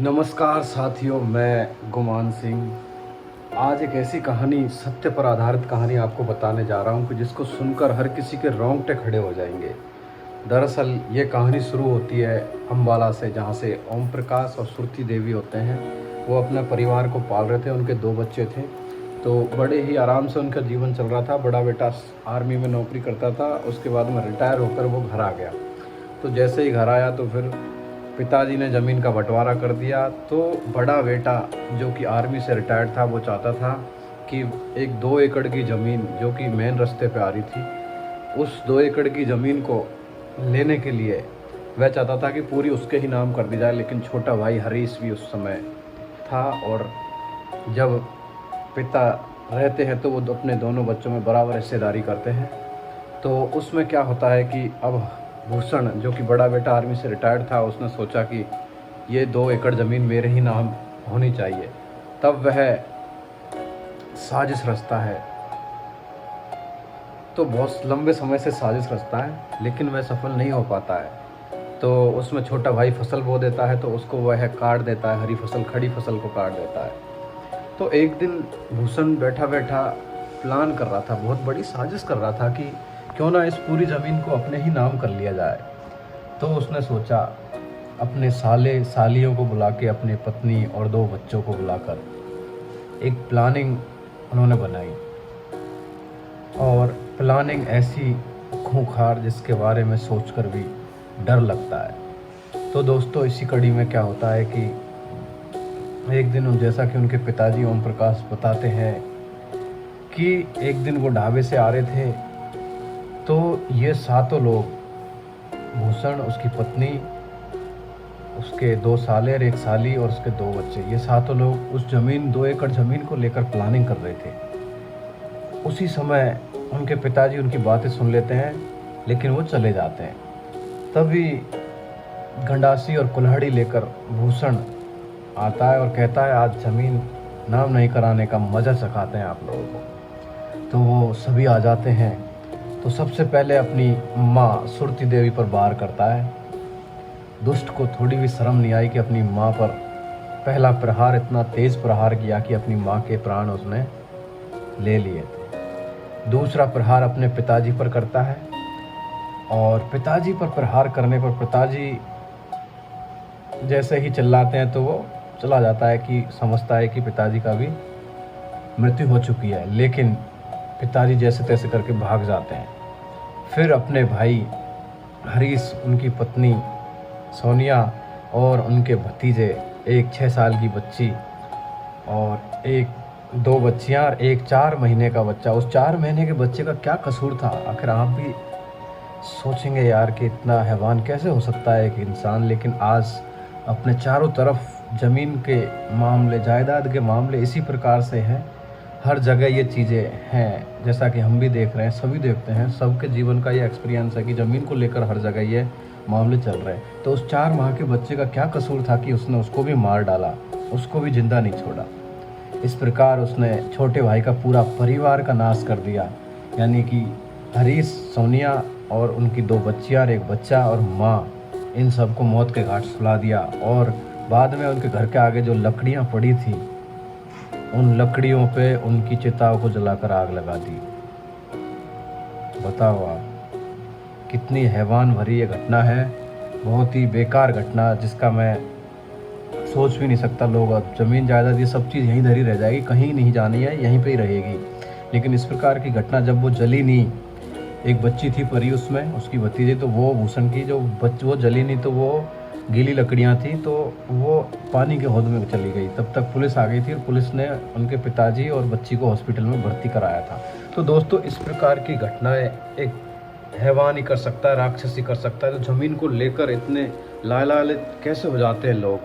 नमस्कार साथियों, मैं गुमान सिंह आज एक ऐसी कहानी, सत्य पर आधारित कहानी आपको बताने जा रहा हूं कि जिसको सुनकर हर किसी के रोंगटे खड़े हो जाएंगे। दरअसल ये कहानी शुरू होती है अम्बाला से, जहां से ओम प्रकाश और सुरती देवी होते हैं। वो अपने परिवार को पाल रहे थे, उनके 2 बच्चे थे। तो बड़े ही आराम से उनका जीवन चल रहा था। बड़ा बेटा आर्मी में नौकरी करता था, उसके बाद में रिटायर होकर वो घर आ गया। तो जैसे ही घर आया तो फिर पिताजी ने ज़मीन का बंटवारा कर दिया। तो बड़ा बेटा जो कि आर्मी से रिटायर्ड था, वो चाहता था कि एक 2 एकड़ की ज़मीन जो कि मेन रास्ते पे आ रही थी, उस 2 एकड़ की ज़मीन को लेने के लिए वह चाहता था कि पूरी उसके ही नाम कर दी जाए। लेकिन छोटा भाई हरीश भी उस समय था, और जब पिता रहते हैं तो वो अपने दोनों बच्चों में बराबर हिस्सेदारी करते हैं। तो उसमें क्या होता है कि अब भूषण जो कि बड़ा बेटा आर्मी से रिटायर्ड था, उसने सोचा कि ये 2 एकड़ ज़मीन मेरे ही नाम होनी चाहिए। तब वह साजिश रचता है। तो बहुत लंबे समय से साजिश रचता है, लेकिन वह सफल नहीं हो पाता है। तो उसमें छोटा भाई फसल बो देता है, तो उसको वह काट देता है, हरी फसल खड़ी फसल को काट देता है। तो एक दिन भूषण बैठा बैठा प्लान कर रहा था, बहुत बड़ी साजिश कर रहा था कि क्यों ना इस पूरी ज़मीन को अपने ही नाम कर लिया जाए। तो उसने सोचा, अपने साले सालियों को बुला के, अपनी पत्नी और 2 बच्चों को बुलाकर एक प्लानिंग उन्होंने बनाई। और प्लानिंग ऐसी खूंखार जिसके बारे में सोचकर भी डर लगता है। तो दोस्तों, इसी कड़ी में क्या होता है कि एक दिन जैसा कि उनके पिताजी ओम प्रकाश बताते हैं कि एक दिन वो ढाबे से आ रहे थे, तो ये 7 लोग, भूषण, उसकी पत्नी, उसके 2 साले और 1 साली और उसके 2 बच्चे, ये 7 लोग उस ज़मीन 2 एकड़ ज़मीन को लेकर प्लानिंग कर रहे थे। उसी समय उनके पिताजी उनकी बातें सुन लेते हैं, लेकिन वो चले जाते हैं। तभी गंडासी और कुल्हाड़ी लेकर भूषण आता है और कहता है, आज ज़मीन नाम नहीं कराने का मज़ा चखाते हैं आप लोगों को। तो वो सभी आ जाते हैं। तो सबसे पहले अपनी माँ सुरती देवी पर वार करता है। दुष्ट को थोड़ी भी शर्म नहीं आई कि अपनी माँ पर पहला प्रहार इतना तेज़ प्रहार किया कि अपनी माँ के प्राण उसने ले लिए थे। दूसरा प्रहार अपने पिताजी पर करता है, और पिताजी पर प्रहार करने पर पिताजी जैसे ही चिल्लाते हैं तो वो चला जाता है कि समझता है कि पिताजी का भी मृत्यु हो चुकी है। लेकिन पिताजी जैसे तैसे करके भाग जाते हैं। फिर अपने भाई हरीश, उनकी पत्नी सोनिया और उनके भतीजे, एक 6 साल की बच्ची और 2 बच्चियां और एक 4 महीने का बच्चा। उस 4 महीने के बच्चे का क्या कसूर था? आखिर आप भी सोचेंगे यार कि इतना हैवान कैसे हो सकता है एक इंसान। लेकिन आज अपने चारों तरफ ज़मीन के मामले, जायदाद के मामले इसी प्रकार से हैं। हर जगह ये चीज़ें हैं, जैसा कि हम भी देख रहे हैं, सभी देखते हैं। सबके जीवन का ये एक्सपीरियंस है कि ज़मीन को लेकर हर जगह ये मामले चल रहे हैं। तो उस 4 माह के बच्चे का क्या कसूर था कि उसने उसको भी मार डाला, उसको भी जिंदा नहीं छोड़ा। इस प्रकार उसने छोटे भाई का पूरा परिवार का नाश कर दिया, यानी कि हरीश, सोनिया और उनकी 2 बच्चियाँ और 1 बच्चा और माँ, इन सबको मौत के घाट सुला दिया। और बाद में उनके घर के आगे जो लकड़ियाँ पड़ी थी, उन लकड़ियों पे उनकी चिताओं को जलाकर आग लगा दी। बताओ आप, कितनी हैवान भरी ये घटना है। बहुत ही बेकार घटना, जिसका मैं सोच भी नहीं सकता। लोग, अब ज़मीन जायदाद ये सब चीज़ यहीं धरी रह जाएगी, कहीं नहीं जानी है, यहीं पे ही रहेगी। लेकिन इस प्रकार की घटना, जब वो जली नहीं, एक बच्ची थी परी उसमें, उसकी भतीजी, तो वो भूषण की जो वो जली नहीं, तो वो गीली लकड़ियाँ थी, तो वो पानी के हौद में चली गई। तब तक पुलिस आ गई थी और पुलिस ने उनके पिताजी और बच्ची को हॉस्पिटल में भर्ती कराया था। तो दोस्तों, इस प्रकार की घटनाएं एक हैवान ही कर सकता है, राक्षस ही कर सकता है। तो ज़मीन को लेकर इतने लालायित कैसे हो जाते हैं लोग,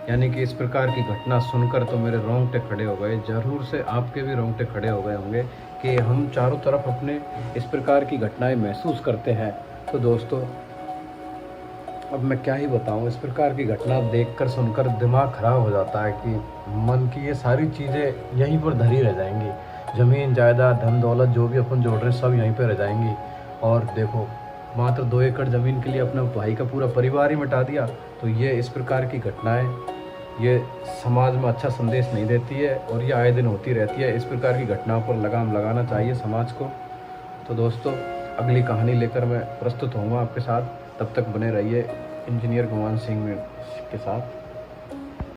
यानी कि इस प्रकार की घटना सुनकर तो मेरे रोंगटे खड़े हो गए। ज़रूर से आपके भी रोंगटे खड़े हो गए होंगे कि हम चारों तरफ अपने इस प्रकार की घटनाएं महसूस करते हैं। तो दोस्तों, अब मैं क्या ही बताऊं, इस प्रकार की घटना देखकर सुनकर दिमाग खराब हो जाता है कि मन की ये सारी चीज़ें यहीं पर धरी रह जाएंगी। ज़मीन जायदाद, धन दौलत जो भी अपन जोड़ रहे हैं, सब यहीं पर रह जाएंगी। और देखो, मात्र 2 एकड़ ज़मीन के लिए अपने भाई का पूरा परिवार ही मिटा दिया। तो ये इस प्रकार की घटनाएं ये समाज में अच्छा संदेश नहीं देती है और ये आए दिन होती रहती है। इस प्रकार की घटनाओं पर लगाम लगाना चाहिए समाज को। तो दोस्तों, अगली कहानी लेकर मैं प्रस्तुत होऊंगा आपके साथ। तब तक बने रहिए इंजीनियर गुमान सिंह के साथ।